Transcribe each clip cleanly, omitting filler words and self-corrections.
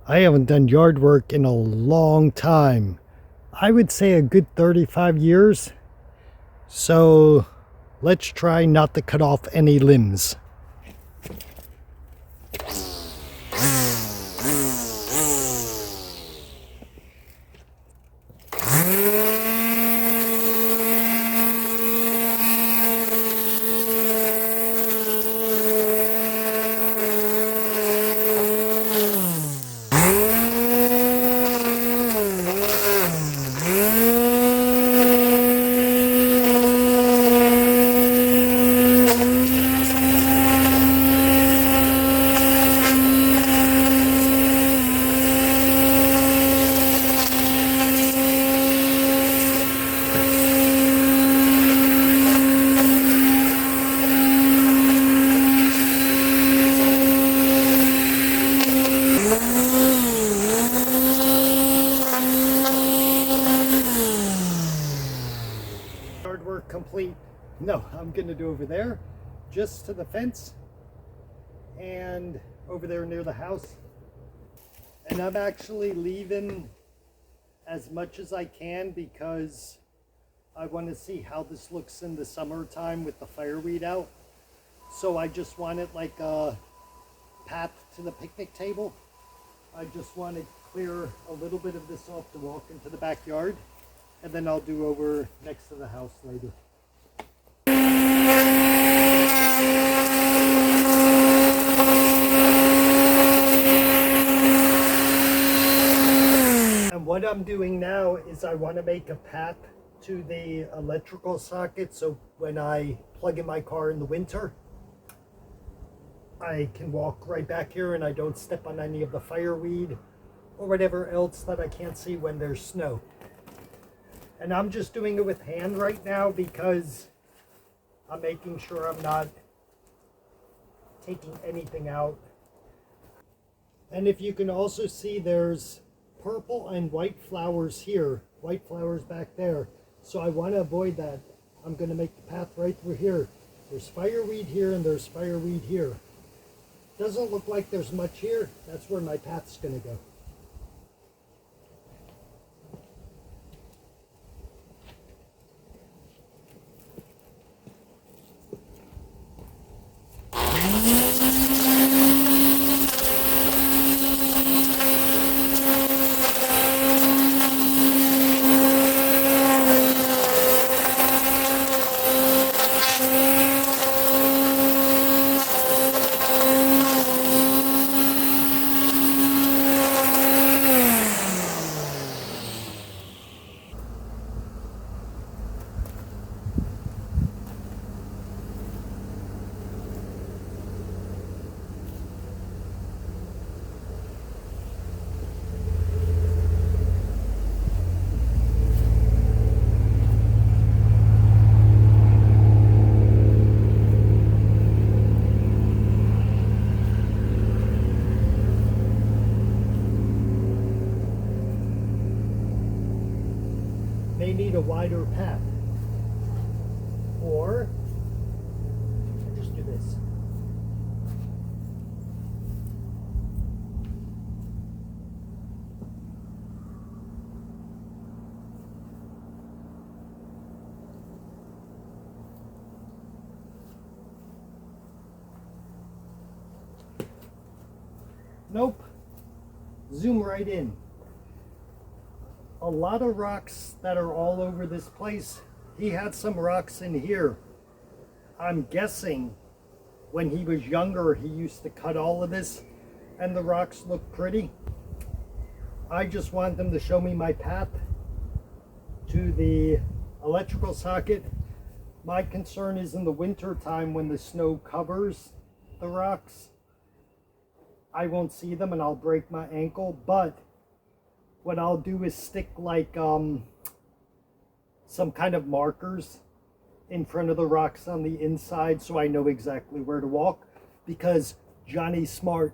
I haven't done yard work in a long time. I would say a good 35 years. So let's try not to cut off any limbs. Yard work complete. No, I'm gonna do over there, just to the fence and over there near the house. And I'm actually leaving as much as I can because I want to see how this looks in the summertime with the fireweed out. So I just want it like a path to the picnic table. I just want to clear a little bit of this off to walk into the backyard, and then I'll do over next to the house later. And what I'm doing now is I want to make a path to the electrical socket, so when I plug in my car in the winter, I can walk right back here and I don't step on any of the fireweed or whatever else that I can't see when there's snow. And I'm just doing it with hand right now because I'm making sure I'm not taking anything out. And if you can also see, there's purple and white flowers here, white flowers back there. So I want to avoid that. I'm going to make the path right through here. There's fireweed here and there's fireweed here. Doesn't look like there's much here. That's where my path's going to go. May need a wider path. Or I just do this. Nope. Zoom right in. A lot of rocks that are all over this place. He had some rocks in here. I'm guessing when he was younger he used to cut all of this and the rocks look pretty. I just want them to show me my path to the electrical socket. My concern is in the winter time when the snow covers the rocks, I won't see them and I'll break my ankle. But what I'll do is stick like some kind of markers in front of the rocks on the inside so I know exactly where to walk, because Johnny's smart.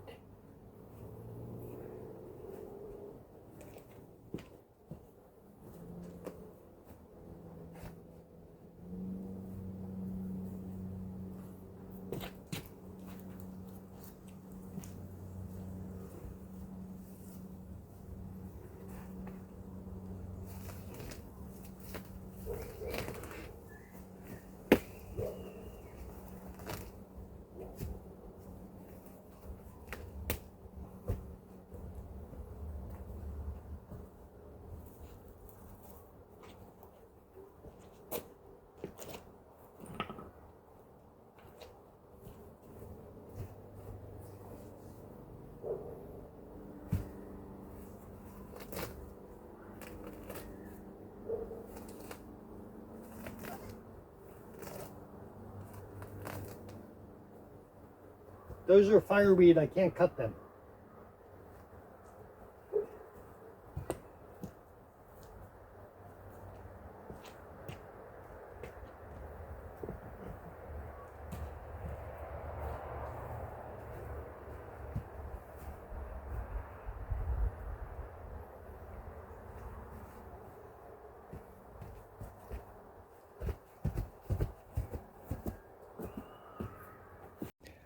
Those are fireweed. I can't cut them.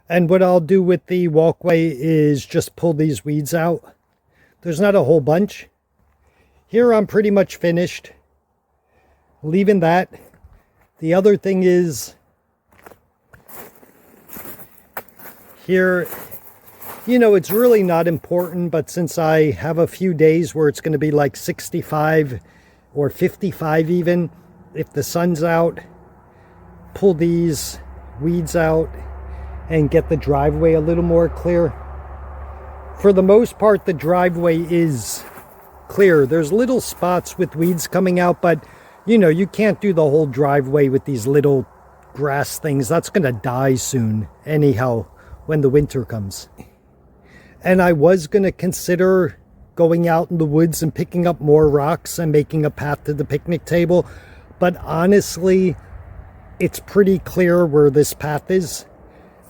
And what I'll do with the walkway is just pull these weeds out. There's not a whole bunch. Here I'm pretty much finished. Leaving that. The other thing is, here, you know, it's really not important, but since I have a few days where it's going to be like 65 or 55 even, if the sun's out, pull these weeds out and get the driveway a little more clear. For the most part, the driveway is clear. There's little spots with weeds coming out, but you know, you can't do the whole driveway with these little grass things. That's gonna die soon anyhow when the winter comes. And I was gonna consider going out in the woods and picking up more rocks and making a path to the picnic table, but honestly, it's pretty clear where this path is.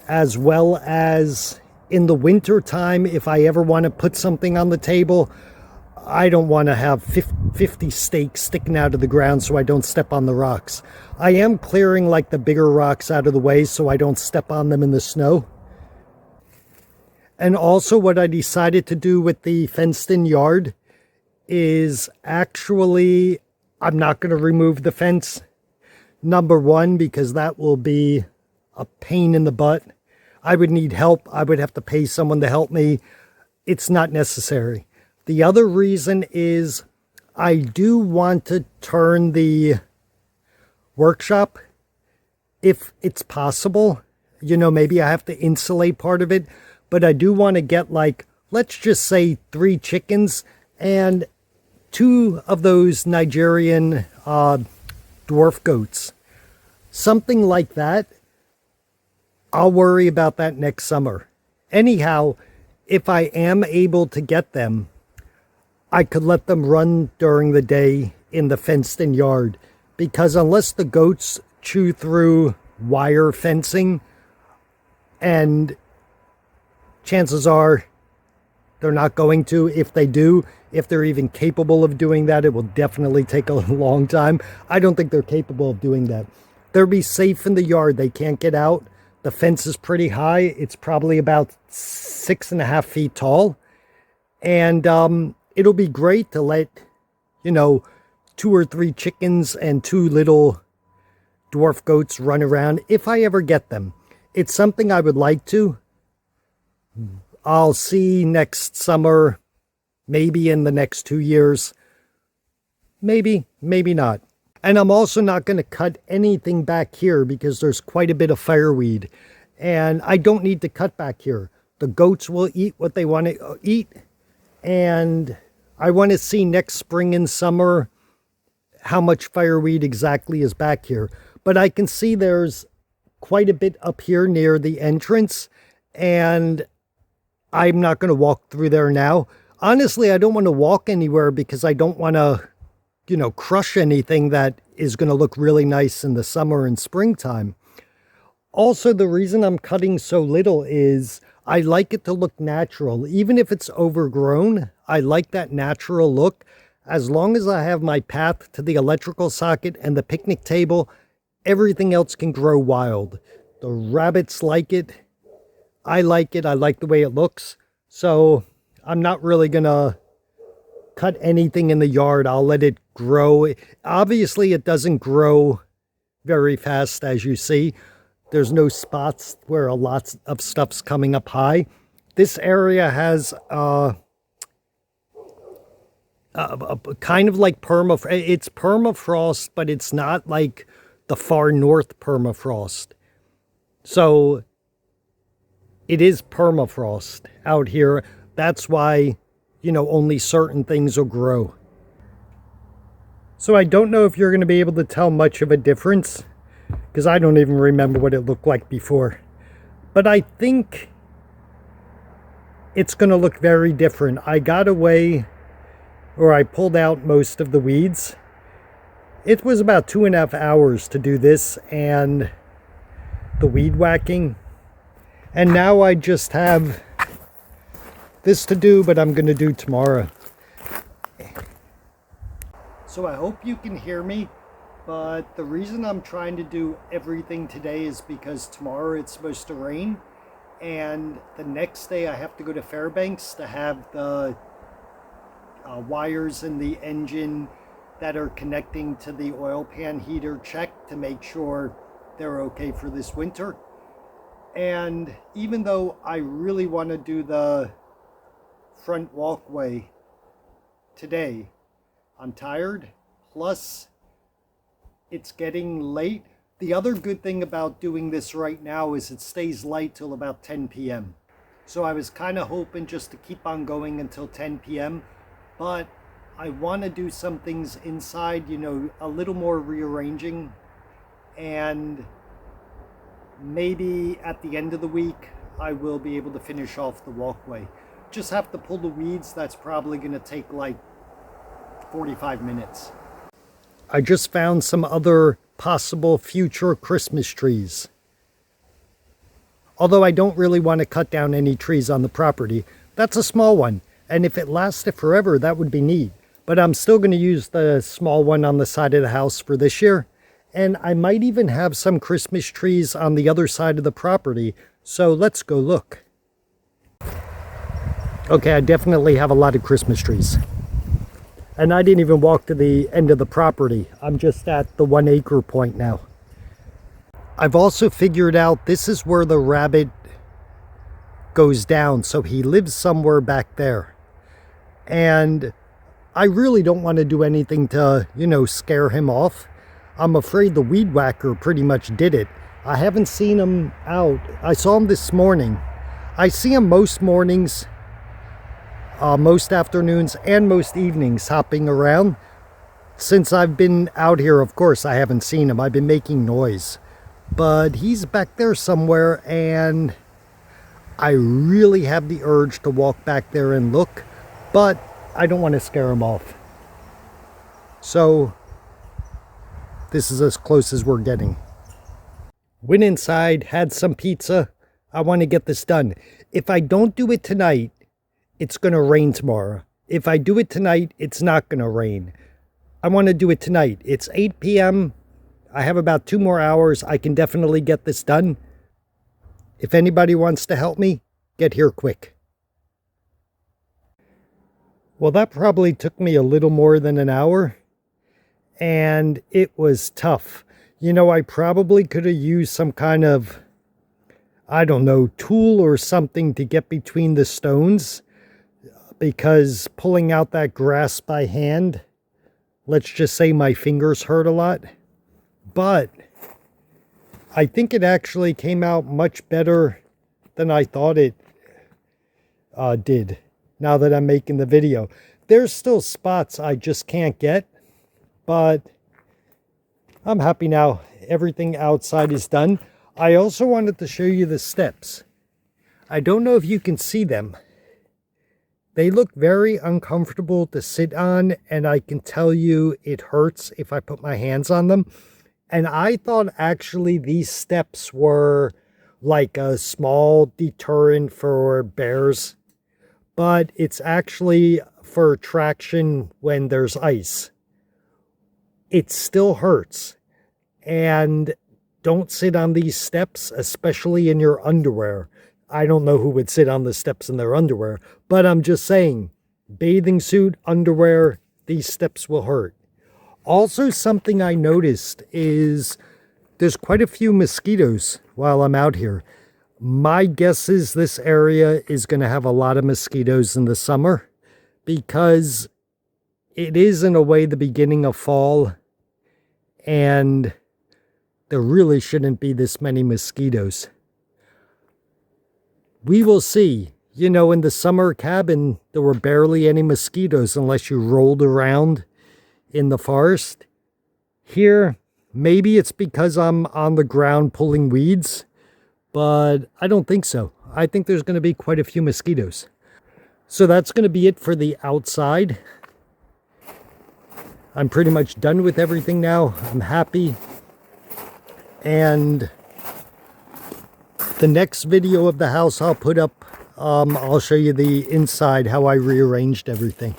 As well as in the winter time, if I ever want to put something on the table, I don't want to have 50 stakes sticking out of the ground so I don't step on the rocks. I am clearing like the bigger rocks out of the way so I don't step on them in the snow. And also what I decided to do with the fenced-in yard is actually, I'm not going to remove the fence. Number one, because that will be a pain in the butt. I would need help. I would have to pay someone to help me. It's not necessary. The other reason is I do want to turn the workshop, if it's possible. You know, maybe I have to insulate part of it, but I do want to get like, let's just say 3 chickens and 2 of those Nigerian dwarf goats. Something like that. I'll worry about that next summer. Anyhow, if I am able to get them, I could let them run during the day in the fenced-in yard. Because unless the goats chew through wire fencing, and chances are they're not going to. If they do, if they're even capable of doing that, it will definitely take a long time. I don't think they're capable of doing that. They'll be safe in the yard. They can't get out. The fence is pretty high. It's probably about 6.5 feet tall. And it'll be great to let, you know, 2 or 3 chickens and 2 little dwarf goats run around if I ever get them. It's something I would like to. I'll see next summer, maybe in the next 2 years. Maybe, maybe not. And I'm also not going to cut anything back here because there's quite a bit of fireweed. And I don't need to cut back here. The goats will eat what they want to eat. And I want to see next spring and summer how much fireweed exactly is back here. But I can see there's quite a bit up here near the entrance. And I'm not going to walk through there now. Honestly, I don't want to walk anywhere because I don't want to, you know, crush anything that is going to look really nice in the summer and springtime. Also, the reason I'm cutting so little is I like it to look natural. Even if it's overgrown, I like that natural look. As long as I have my path to the electrical socket and the picnic table, everything else can grow wild. The rabbits like it. I like it. I like the way it looks. So I'm not really going to cut anything in the yard. I'll let it grow. Obviously, it doesn't grow very fast, as you see. There's no spots where a lot of stuff's coming up high. This area has a kind of like permafrost. It's permafrost, but it's not like the far north permafrost. So it is permafrost out here. That's why, you know, only certain things will grow. So I don't know if you're going to be able to tell much of a difference, because I don't even remember what it looked like before. But I think it's going to look very different. I got away, or I pulled out most of the weeds. It was about 2.5 hours to do this and the weed whacking. And now I just have this to do, but I'm going to do tomorrow. So I hope you can hear me, but the reason I'm trying to do everything today is because tomorrow it's supposed to rain, and the next day I have to go to Fairbanks to have the wires in the engine that are connecting to the oil pan heater checked to make sure they're okay for this winter. And even though I really want to do the front walkway today, I'm tired, plus it's getting late. The other good thing about doing this right now is it stays light till about 10 p.m. So I was kind of hoping just to keep on going until 10 p.m. But I want to do some things inside, you know, a little more rearranging. And maybe at the end of the week, I will be able to finish off the walkway. Just have to pull the weeds. That's probably going to take like 45 minutes. I just found some other possible future Christmas trees. Although I don't really want to cut down any trees on the property. That's a small one. And if it lasted forever, that would be neat. But I'm still going to use the small one on the side of the house for this year. And I might even have some Christmas trees on the other side of the property. So let's go look. Okay, I definitely have a lot of Christmas trees. And I didn't even walk to the end of the property. I'm just at the 1 acre point now. I've also figured out this is where the rabbit goes down. So he lives somewhere back there. And I really don't want to do anything to, you know, scare him off. I'm afraid the weed whacker pretty much did it. I haven't seen him out. I saw him this morning. I see him most mornings, most afternoons, and most evenings hopping around. Since I've been out here, of course, I haven't seen him. I've been making noise. But he's back there somewhere, and I really have the urge to walk back there and look, but I don't want to scare him off. So this is as close as we're getting. Went inside, had some pizza. I want to get this done. If I don't do it tonight, it's going to rain tomorrow. If I do it tonight, it's not going to rain. I want to do it tonight. It's 8 p.m. I have about 2 more hours. I can definitely get this done. If anybody wants to help me, get here quick. Well, that probably took me a little more than an hour. And it was tough. You know, I probably could have used some kind of, I don't know, tool or something to get between the stones. Because pulling out that grass by hand, let's just say my fingers hurt a lot. But I think it actually came out much better than I thought it did. Now that I'm making the video. There's still spots I just can't get. But I'm happy now. Everything outside is done. I also wanted to show you the steps. I don't know if you can see them. They look very uncomfortable to sit on, and I can tell you it hurts if I put my hands on them. And I thought actually these steps were like a small deterrent for bears, but it's actually for traction when there's ice. It still hurts. And don't sit on these steps, especially in your underwear. I don't know who would sit on the steps in their underwear, but I'm just saying, bathing suit, underwear, these steps will hurt. Also, something I noticed is there's quite a few mosquitoes while I'm out here. My guess is this area is going to have a lot of mosquitoes in the summer because it is in a way the beginning of fall, and there really shouldn't be this many mosquitoes. We will see. You know, in the summer cabin, there were barely any mosquitoes unless you rolled around in the forest. Here, maybe it's because I'm on the ground pulling weeds, but I don't think so. I think there's going to be quite a few mosquitoes. So that's going to be it for the outside. I'm pretty much done with everything now. I'm happy. And the next video of the house I'll put up, I'll show you the inside, how I rearranged everything.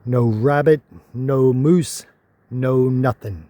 No rabbit, no moose, no nothing.